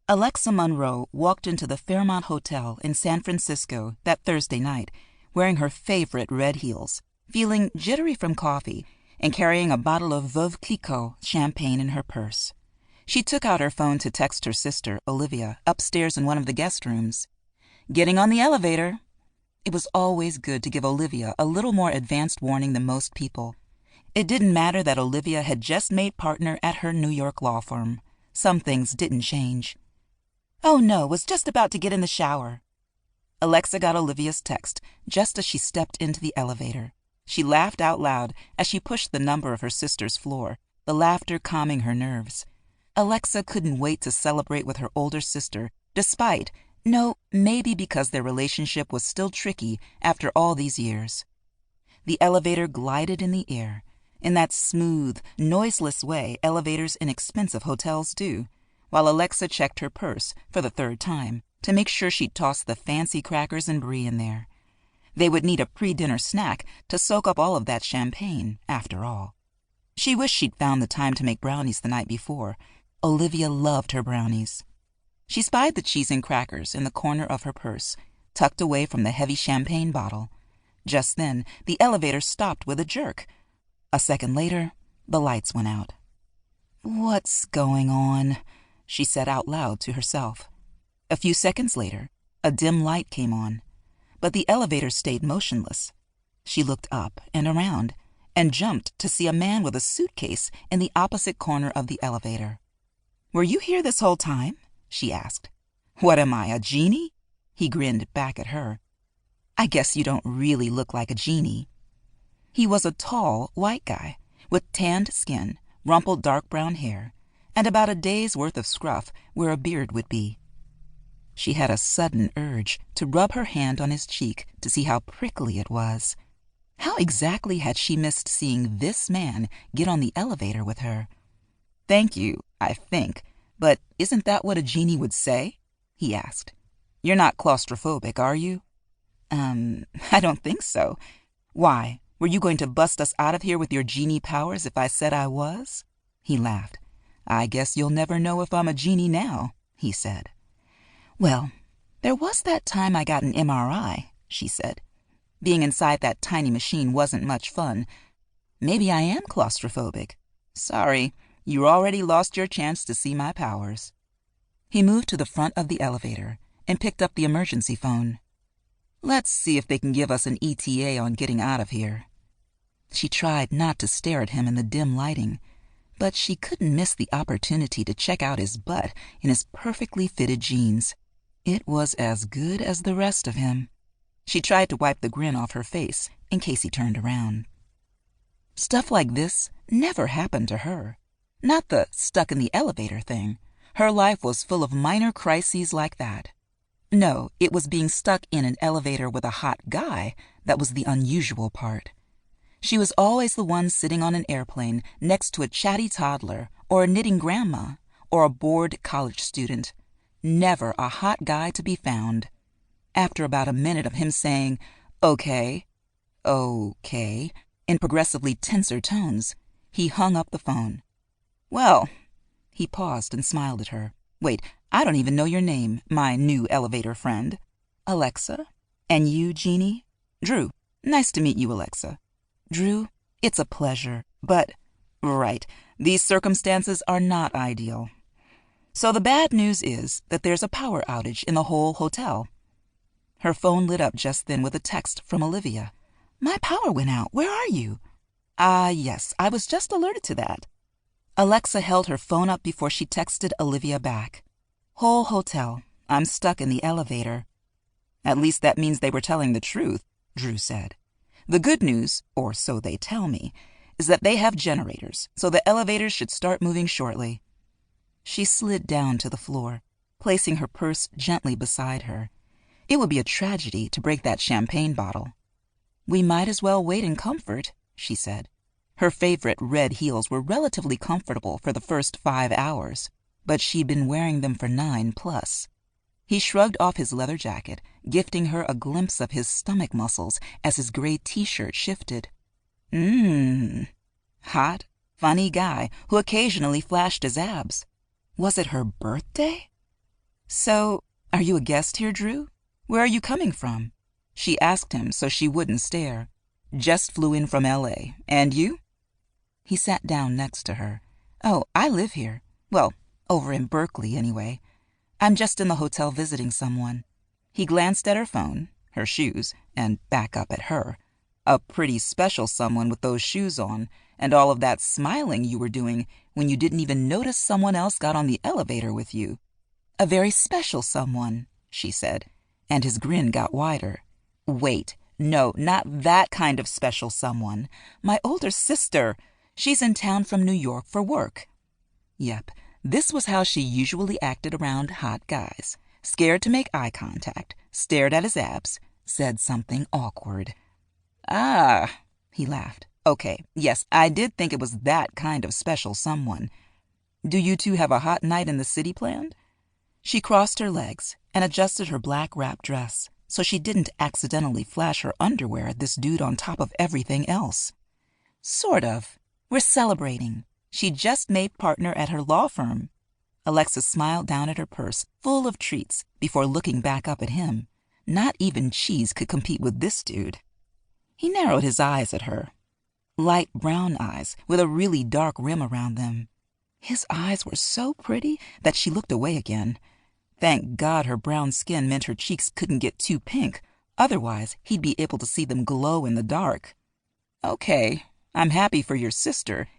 Alexa Monroe walked into the Fairmont Hotel in San Francisco that Thursday night, wearing her favorite red heels, feeling jittery from coffee, and carrying a bottle of Veuve Clicquot champagne in her purse. She took out her phone to text her sister, Olivia, upstairs in one of the guest rooms. "Getting on the elevator." It was always good to give Olivia a little more advanced warning than most people. It didn't matter that Olivia had just made partner at her New York law firm. Some things didn't change. "Oh no, was just about to get in the shower." Alexa got Olivia's text just as she stepped into the elevator. She laughed out loud as she pushed the number of her sister's floor, the laughter calming her nerves. Alexa couldn't wait to celebrate with her older sister, maybe because their relationship was still tricky after all these years. The elevator glided in the air, in that smooth, noiseless way elevators in expensive hotels do, while Alexa checked her purse for the third time to make sure she'd tossed the fancy crackers and brie in there. They would need a pre-dinner snack to soak up all of that champagne, after all. She wished she'd found the time to make brownies the night before. Olivia loved her brownies. She spied the cheese and crackers in the corner of her purse, tucked away from the heavy champagne bottle. Just then, the elevator stopped with a jerk. A second later, the lights went out. "What's going on?" she said out loud to herself. A few seconds later, a dim light came on, but the elevator stayed motionless. She looked up and around and jumped to see a man with a suitcase in the opposite corner of the elevator. "Were you here this whole time?" she asked. "What am I, a genie?" He grinned back at her. "I guess you don't really look like a genie." He was a tall, white guy with tanned skin, rumpled dark brown hair, and about a day's worth of scruff where a beard would be. She had a sudden urge to rub her hand on his cheek to see how prickly it was. How exactly had she missed seeing this man get on the elevator with her? "Thank you, I think, but isn't that what a genie would say?" he asked. "You're not claustrophobic, are you?" I don't think so. Why, were you going to bust us out of here with your genie powers if I said I was?" He laughed. "I guess you'll never know if I'm a genie now," he said. "Well, there was that time I got an MRI," she said. "Being inside that tiny machine wasn't much fun. Maybe I am claustrophobic. Sorry, you already lost your chance to see my powers." He moved to the front of the elevator and picked up the emergency phone. "Let's see if they can give us an ETA on getting out of here." She tried not to stare at him in the dim lighting, but she couldn't miss the opportunity to check out his butt in his perfectly fitted jeans. It was as good as the rest of him. She tried to wipe the grin off her face in case he turned around. Stuff like this never happened to her. Not the stuck in the elevator thing. Her life was full of minor crises like that. No, it was being stuck in an elevator with a hot guy that was the unusual part. She was always the one sitting on an airplane next to a chatty toddler or a knitting grandma or a bored college student. Never a hot guy to be found. After about a minute of him saying, "Okay, okay," in progressively tenser tones, he hung up the phone. "Well," he paused and smiled at her. "Wait, I don't even know your name, my new elevator friend." "Alexa. And you, Jeannie?" "Drew. Nice to meet you, Alexa." "Drew, it's a pleasure, but—" "Right. These circumstances are not ideal. So the bad news is that there's a power outage in the whole hotel." Her phone lit up just then with a text from Olivia. "My power went out. Where are you?" "Ah, yes, I was just alerted to that." Alexa held her phone up before she texted Olivia back. "Whole hotel. I'm stuck in the elevator." "At least that means they were telling the truth," Drew said. "The good news, or so they tell me, is that they have generators, so the elevators should start moving shortly." She slid down to the floor, placing her purse gently beside her. It would be a tragedy to break that champagne bottle. "We might as well wait in comfort," she said. Her favorite red heels were relatively comfortable for the first 5 hours, but she'd been wearing them for 9+. He shrugged off his leather jacket, gifting her a glimpse of his stomach muscles as his gray T-shirt shifted. Hot, funny guy who occasionally flashed his abs. Was it her birthday? "So, are you a guest here, Drew? Where are you coming from?" She asked him so she wouldn't stare. "Just flew in from L.A. And you?" He sat down next to her. "Oh, I live here. Well, over in Berkeley, anyway. I'm just in the hotel visiting someone." He glanced at her phone, her shoes, and back up at her. "A pretty special someone with those shoes on, and all of that smiling you were doing when you didn't even notice someone else got on the elevator with you." "A very special someone," she said, and his grin got wider. "Wait, no, not that kind of special someone. My older sister. She's in town from New York for work." Yep, this was how she usually acted around hot guys. Scared to make eye contact, stared at his abs, said something awkward. "Ah," he laughed. "Okay, yes, I did think it was that kind of special someone. Do you two have a hot night in the city planned?" She crossed her legs and adjusted her black wrap dress so she didn't accidentally flash her underwear at this dude on top of everything else. "Sort of. We're celebrating. She just made partner at her law firm." Alexis smiled down at her purse, full of treats, before looking back up at him. Not even cheese could compete with this dude. He narrowed his eyes at her. Light brown eyes with a really dark rim around them. His eyes were so pretty that she looked away again. Thank God her brown skin meant her cheeks couldn't get too pink. Otherwise, he'd be able to see them glow in the dark. "Okay, I'm happy for your sister.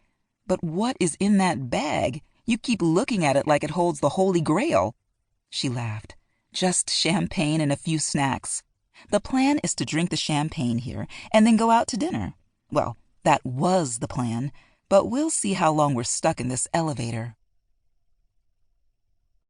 But what is in that bag? You keep looking at it like it holds the Holy Grail." She laughed. "Just champagne and a few snacks. The plan is to drink the champagne here and then go out to dinner. Well, that was the plan, but we'll see how long we're stuck in this elevator."